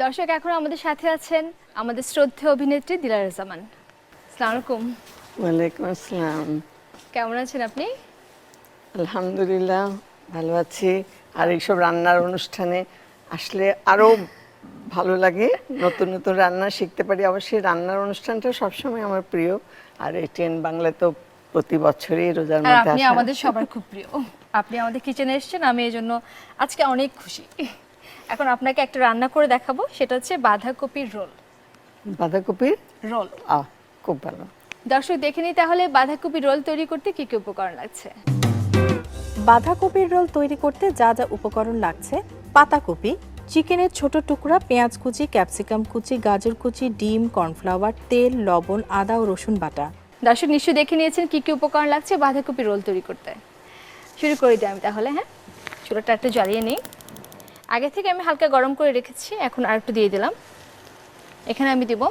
দর্শক এখন আমাদের সাথে আছেন আমাদের শ্রদ্ধেয় অভিনেত্রী দিলারা জামান। আসসালামু আলাইকুম। ওয়ালাইকুম আসসালাম। কেমন আছেন আপনি? আলহামদুলিল্লাহ ভালো আছি। আর এইসব রান্নার অনুষ্ঠানে আসলে আরো ভালো লাগে, নতুন নতুন রান্না শিখতে পারি। অবশ্যই রান্নার অনুষ্ঠানটা সবসময় আমার প্রিয়। আর এটিএন বাংলা তো প্রতি বছরই রোজার আর মধ্যে আপনি আসা। আমাদের সবার খুব প্রিয়। আপনি আমাদের কিচেনে এসেছেন, আমি এই জন্য আজকে অনেক খুশি। এখন আপনাকে একটা রান্না করে দেখাবো, সেটা হচ্ছে বাঁধাকপির রোল। বাঁধাকপির রোল খুব ভালো। দর্শক দেখে নিই তাহলে বাঁধাকপির রোল তৈরি করতে কি কি উপকরণ লাগছে। বাঁধাকপির রোল তৈরি করতে যা যা উপকরণ লাগছে: পাতাকপি, চিকেনের ছোট টুকরা, পেঁয়াজ কুচি, ক্যাপসিকাম কুচি, গাজর কুচি, ডিম, কর্নফ্লাওয়ার, তেল, লবণ, আদা ও রসুন বাটা। দর্শক নিশ্চয়ই দেখে নিয়েছেন কি কি উপকরণ লাগছে বাঁধাকপির রোল তৈরি করতে। শুরু করে দিই আমি তাহলে। হ্যাঁ, চুলাটা একটু জ্বালিয়ে নিই। আগে থেকে আমি হালকা গরম করে রেখেছি, এখন আর একটু দিয়ে দিলাম। এখানে আমি দিব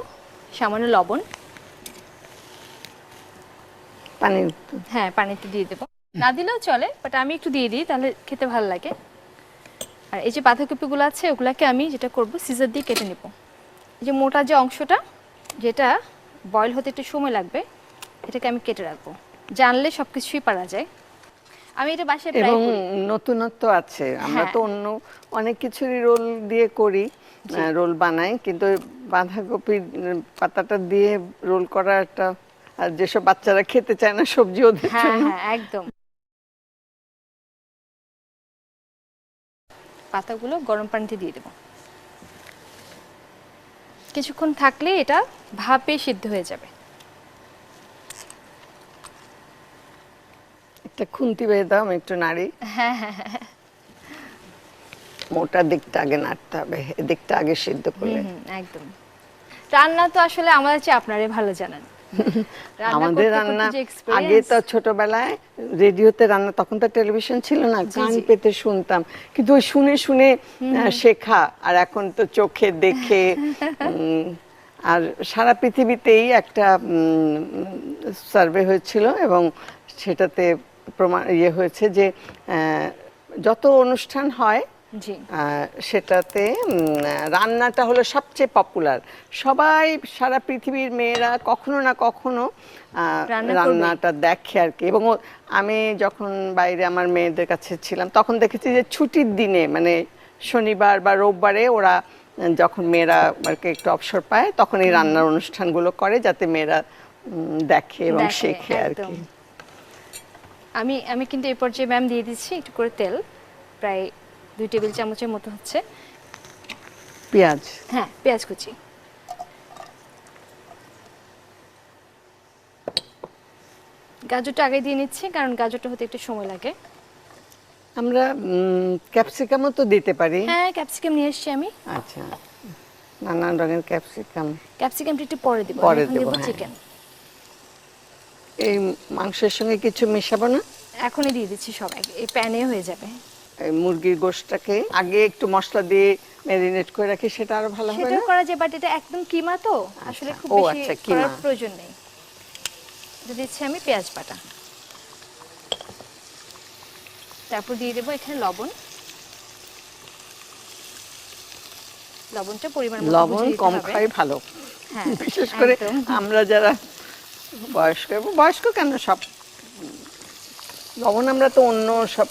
সামান্য লবণ। পানি হ্যাঁ, পানিতে দিয়ে দেবো, না দিলেও চলে, বাট আমি একটু দিয়ে দিই, তাহলে খেতে ভালো লাগে। আর এই যে বাঁধাকপিগুলো আছে ওগুলাকে আমি যেটা করব, সিজার দিয়ে কেটে নেব। এই যে মোটা যে অংশটা, যেটা বয়েল হতে একটু সময় লাগবে, এটাকে আমি কেটে রাখবো। জানলে সব কিছুই পারা যায়। আমি এটা বাসায় প্রায় এবং করি। নতুনত্ব আছে। আমরা হ্যাঁ। তো অন্য অনেক কিছুরই রোল দিয়ে করি, রোল বানাই, কিন্তু ওই বাঁধাকপির পাতাটা দিয়ে রোল করা একটা, আর যেসব বাচ্চারা খেতে চায় না সবজি, ওদের হ্যাঁ জন্য। হ্যাঁ, একদম। পাতাগুলো গরম পানিতে দিয়ে দেব। কিছুক্ষণ থাকলে এটা ভাপে সিদ্ধ হয়ে যাবে। একটা খুন্তি বেঁধে দাও, আমি একটু নাড়ি। হ্যাঁ হ্যাঁ হ্যাঁ, মোটা দিকটা আগে নাড়তে হবে, এদিকটা আগে সিদ্ধ করলে। একদম। রান্না তো আসলে আমাদের চেয়ে আপনারাই ভালো জানেন। রান্না আমাদের করতে রান্না করতে যে আগে এক্সপেরিয়েন্স। তো ছোটবেলায় রেডিওতে রান্না, তখন তো টেলিভিশন ছিল না, কান জি। পেতে শুনতাম, কিন্তু ওই শুনে শুনে শেখা। আর এখন তো চোখে দেখে আর সারা পৃথিবীতেই একটা সার্ভে হয়েছিল, এবং সেটাতে প্রমাণ হয়েছে যে যত অনুষ্ঠান হয় জি, সেটাতে রান্নাটা হলো সবচেয়ে পপুলার। সবাই, সারা পৃথিবীর মেয়েরা কখনো না কখনো রান্না করবেই। রান্নাটা দেখে আর কি। এবং আমি যখন বাইরে আমার মেয়েদের কাছে ছিলাম, তখন দেখেছি যে ছুটির দিনে, মানে শনিবার বা রোববারে, ওরা যখন মেয়েরা আর কি একটু অবসর পায়, তখন এই রান্নার অনুষ্ঠানগুলো করে, যাতে মেয়েরা দেখে এবং দেখে, শেখে আর একদম। কি। আমি আমি কিন্তু এই পর্যায়ে ম্যাম দিয়ে দিচ্ছি একটু করে তেল, প্রায় 2 টেবিল চামচের মতো হচ্ছে। পেঁয়াজ, হ্যাঁ, পেঁয়াজ কুচি। গাজরটা আগে দিয়ে নিচ্ছি, কারণ গাজরটা হতে একটু সময় লাগে। আমরা ক্যাপসিকামও তো দিতে পারি। হ্যাঁ, ক্যাপসিকাম নিয়ে এসেছি আমি। আচ্ছা, নানান রঙের ক্যাপসিকাম ক্যাপসিকামটা একটু পরে দেবো, পরে এখন দেবো, দেবো হ্যাঁ। চিকেন। এই মাংসের সঙ্গে কিছু মেশাবো না? এখনই দিয়ে দিচ্ছি সব, এই প্যানে হয়ে যাবে। এই মুরগির গোশটাকে আগে একটু মশলা দিয়ে ম্যারিনেট করে রাখি, সেটা আরো ভালো হবে সেটাও না? করা যায়, বাট এটা একদম কিমা তো, আসলে খুব ও বেশি আচ্ছা, করার কিমা। প্রয়োজন নেই। দিয়ে দিচ্ছি আমি পেঁয়াজ বাটা, তারপর দিয়ে দেবো এখানে লবণ। লবণটা পরিমাণ মতো লবণ বুঝে দিতে কম হবে। খাই ভালো, হ্যাঁ, বিশেষ করে একদম। আমরা যারা বয়স্ক, বয়স্ক কেন, সব লবণ আমরা তো অন্য সব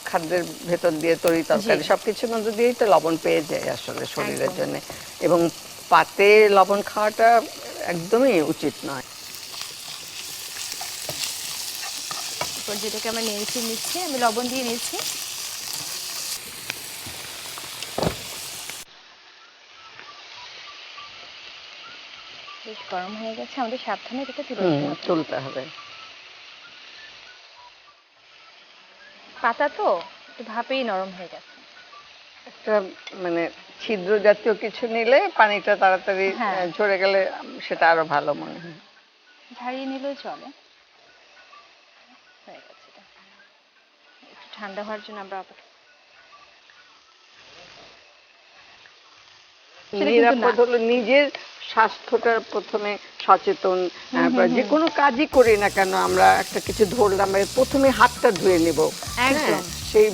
খাদ্যের ভেতর দিয়ে, তরি তরকারি জি। সবকিছুর মধ্যে দিয়েই তো লবণ পেয়ে যায় আসলে শরীরের একদম। জন্য। এবং পাতে লবণ খাওয়াটা একদমই উচিত নয়। এরপর যেটাকে আমরা নিয়েছি নিচ্ছি, আমি লবণ দিয়ে নিয়েছি। বেশ গরম হয়ে গেছে, আমাদের সাবধানে এটাকে তুলে নিতে হবে। তুলতে হবে। পাতা তো একটু ভাপেই নরম হয়ে গেছে। একটা মানে ছিদ্র জাতীয় কিছু নিলে পানিটা তাড়াতাড়ি হ্যাঁ। ঝরে গেলে সেটা আরো ভালো মনে হয়। ঝারিয়ে নিলেও চলে। হয়ে গেছে এটা। একটু ঠান্ডা হওয়ার জন্য আমরা সেটা কিন্তু নিরাপদ না। হলো নিজের স্বাস্থ্যটা প্রথমে সচেতন। যে কোনো কাজই করি না কেন, আমরা একটা কিছু ধরলাম, প্রথমে হাতটা ধুয়ে নিব। একদম। সেই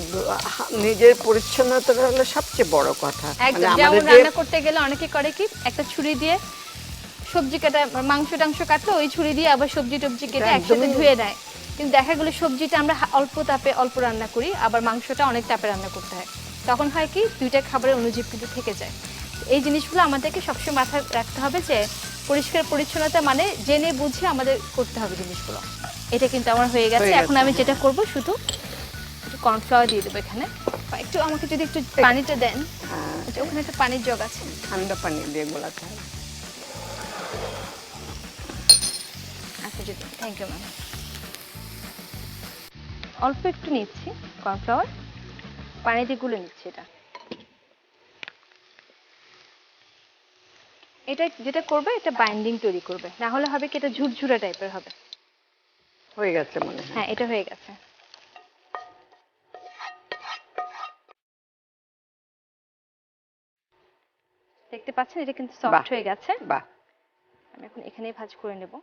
নিজের পরিচ্ছন্নতাটা হলো সবচেয়ে বড় কথা। একদম, যেমন রান্না করতে গেলে অনেকে করে কি একটা ছুরি দিয়ে সবজি কাটা, মাংস টাংস কাটলো ওই ছুরি দিয়ে আবার সবজি টবজি কেটে একসাথে ধুয়ে নেয়, কিন্তু দেখা গেলো সবজিটা আমরা অল্প তাপে অল্প রান্না করি, আবার মাংসটা অনেক তাপে রান্না করতে হয়, তখন হয় কি দুইটা খাবারের অণুজীব কিন্তু থেকে যায়। এই জিনিসগুলো আমাদেরকে সবসময় মাথায় রাখতে হবে যে পরিষ্কার পরিচ্ছন্নতা মানে জেনে বুঝে আমাদের করতে হবে জিনিসগুলো। এটা কিন্তু আমার হয়ে গেছে। এখন আমি যেটা করব শুধু একটু কর্নফ্লাওয়ার দিয়ে দেবো এখানে। একটু আমাকে যদি একটু পানিটা দেন। আচ্ছা, ওখানে একটা পানির জগ আছে, ঠান্ডা পানি দিয়ে গোলাতে হবে। আচ্ছা যদি, থ্যাংক ইউ ম্যাম। অল্প একটু নিচ্ছি কর্নফ্লাওয়ার, পানি দিয়ে গুলে নিচ্ছি। এটা যেটা করবে এটা বাইন্ডিং তৈরি করবে, না হলে হবে কি এটা ঝুরঝুরে টাইপের হবে। হয়ে গেছে মনে হয়। হ্যাঁ, এটা হয়ে গেছে। দেখতে পাচ্ছেন এটা কিন্তু সফট হয়ে গেছে। বাহ, আমি এখন এখানেই ভাঁজ করে নেব।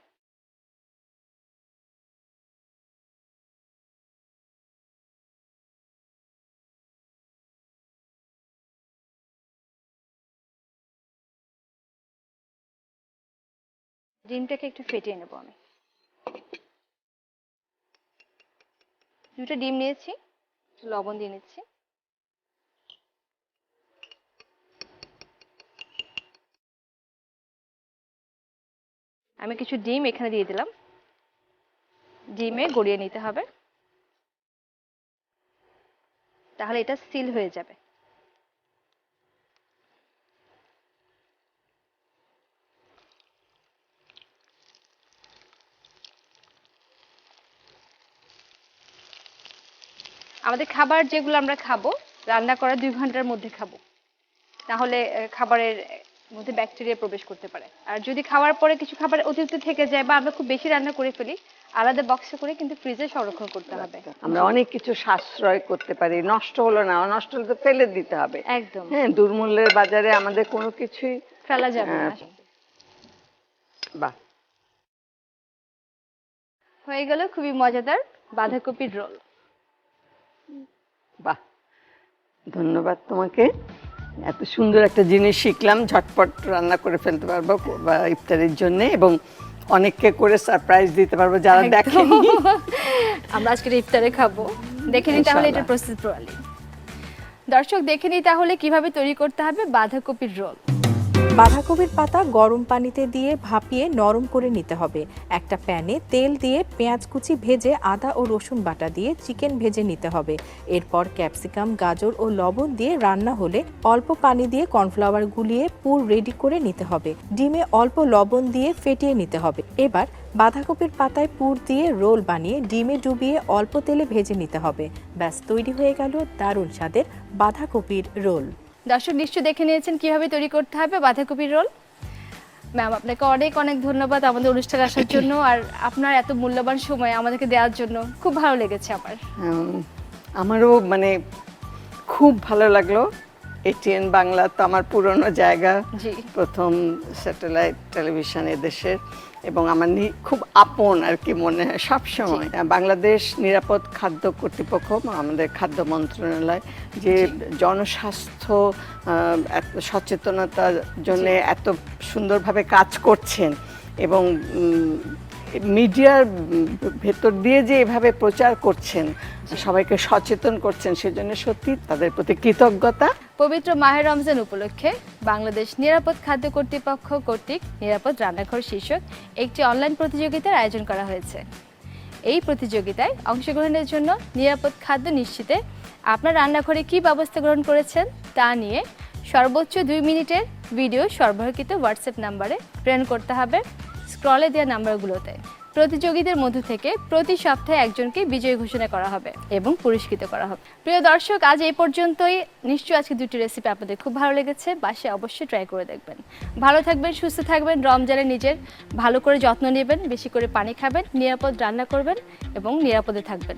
ডিমটাকে একটু ফেটিয়ে নেব আমি। দুটো ডিম নিয়েছি, লবণ দিয়ে নিচ্ছি। আমি কিছু ডিম এখানে দিয়ে দিলাম, ডিমে গড়িয়ে নিতে হবে, তাহলে এটা সিল হয়ে যাবে। আমাদের খাবার যেগুলো আমরা খাবো রান্না করার 2 ঘন্টার মধ্যে খাবো, তাহলে খাবারের মধ্যে ব্যাকটেরিয়া প্রবেশ করতে পারে। আর যদি খাওয়ার পরে কিছু খাবার অতিরিক্ত থেকে যায় বা আমরা খুব বেশি রান্না করে ফেলি, আলাদা বক্সে করে কিন্তু ফ্রিজে সংরক্ষণ করতে হবে। আমরা অনেক কিছু সাশ্রয় করতে পারি। নষ্ট হলো না, নষ্ট হলে তো ফেলে দিতে হবে। একদম, হ্যাঁ, দুর্মূল্যের বাজারে আমাদের কোনো কিছুই ফেলা যাবে না। বাহ, হয়ে গেল খুবই মজাদার বাঁধাকপির রোল। বাহ, ধন্যবাদ তোমাকে। এত সুন্দর একটা জিনিস শিখলাম, ঝটপট রান্না করে ফেলতে পারবো বা ইফতারের জন্য, এবং অনেককে করে সারপ্রাইজ দিতে পারবো যারা দেখেনি। আমরা আজকে ইফতারে খাবো, দেখে নিই তাহলে এটা প্রসেস প্রণালী। দর্শক দেখে নিই তাহলে কিভাবে তৈরি করতে হবে বাঁধাকপির রোল। বাঁধাকপির পাতা গরম পানিতে দিয়ে ভাপিয়ে নরম করে নিতে হবে। একটা প্যানে তেল দিয়ে পেঁয়াজ কুচি ভেজে আদা ও রসুন বাটা দিয়ে চিকেন ভেজে নিতে হবে। এরপর ক্যাপসিকাম, গাজর ও লবণ দিয়ে রান্না হলে অল্প পানি দিয়ে কর্নফ্লাওয়ার গুলিয়ে পুর রেডি করে নিতে হবে। ডিমে অল্প লবণ দিয়ে ফেটিয়ে নিতে হবে। এবার বাঁধাকপির পাতায় পুর দিয়ে রোল বানিয়ে ডিমে ডুবিয়ে অল্প তেলে ভেজে নিতে হবে। ব্যাস, তৈরি হয়ে গেল দারুণ স্বাদের বাঁধাকপির রোল। দর্শক নিশ্চয়ই দেখে নিয়েছেন কিভাবে তৈরি করতে হবে বাঁধাকপির রোল। ম্যাম, আপনাকে অনেক অনেক ধন্যবাদ আমাদের অনুষ্ঠানে আসার জন্য, আর আপনার এত মূল্যবান সময় আমাদেরকে দেওয়ার জন্য। খুব ভালো লেগেছে আমার। আমারও মানে খুব ভালো লাগলো। এটিএন বাংলা তো আমার পুরনো জায়গা, প্রথম স্যাটেলাইট টেলিভিশন এদেশের, এবং আমার খুব আপন আর কি মনে হয় সবসময়। বাংলাদেশ নিরাপদ খাদ্য কর্তৃপক্ষ, আমাদের খাদ্য মন্ত্রণালয় যে জনস্বাস্থ্য সচেতনতার জন্য এত সুন্দরভাবে কাজ করছেন, এবং মিডিয়ার ভেতর দিয়ে যে এভাবে প্রচার করছেন, সবাইকে সচেতন করছেন, সেজন্য সত্যি তাদের প্রতি কৃতজ্ঞতা। পবিত্র মাহে রমজান উপলক্ষে বাংলাদেশ নিরাপদ খাদ্য কর্তৃপক্ষ কর্তৃক নিরাপদ রান্নাঘর শীর্ষক একটি অনলাইন প্রতিযোগিতার আয়োজন করা হয়েছে। এই প্রতিযোগিতায় অংশগ্রহণের জন্য নিরাপদ খাদ্য নিশ্চিতে আপনার রান্নাঘরে কী ব্যবস্থা গ্রহণ করেছেন তা নিয়ে সর্বোচ্চ 2 মিনিটের ভিডিও সরবরাহকৃত হোয়াটসঅ্যাপ নাম্বারে প্রেরণ করতে হবে স্ক্রলে দেওয়া নাম্বারগুলোতে। প্রতিযোগীদের মধ্য থেকে প্রতি সপ্তাহে একজনকে বিজয়ী ঘোষণা করা হবে এবং পুরস্কৃত করা হবে। প্রিয় দর্শক, আজ এই পর্যন্তই। নিশ্চয়ই আজকে 2টি রেসিপি আপনাদের খুব ভালো লেগেছে, বাসায় অবশ্যই ট্রাই করে দেখবেন। ভালো থাকবেন, সুস্থ থাকবেন, রমজানে নিজের ভালো করে যত্ন নেবেন, বেশি করে পানি খাবেন, নিরাপদ রান্না করবেন এবং নিরাপদে থাকবেন।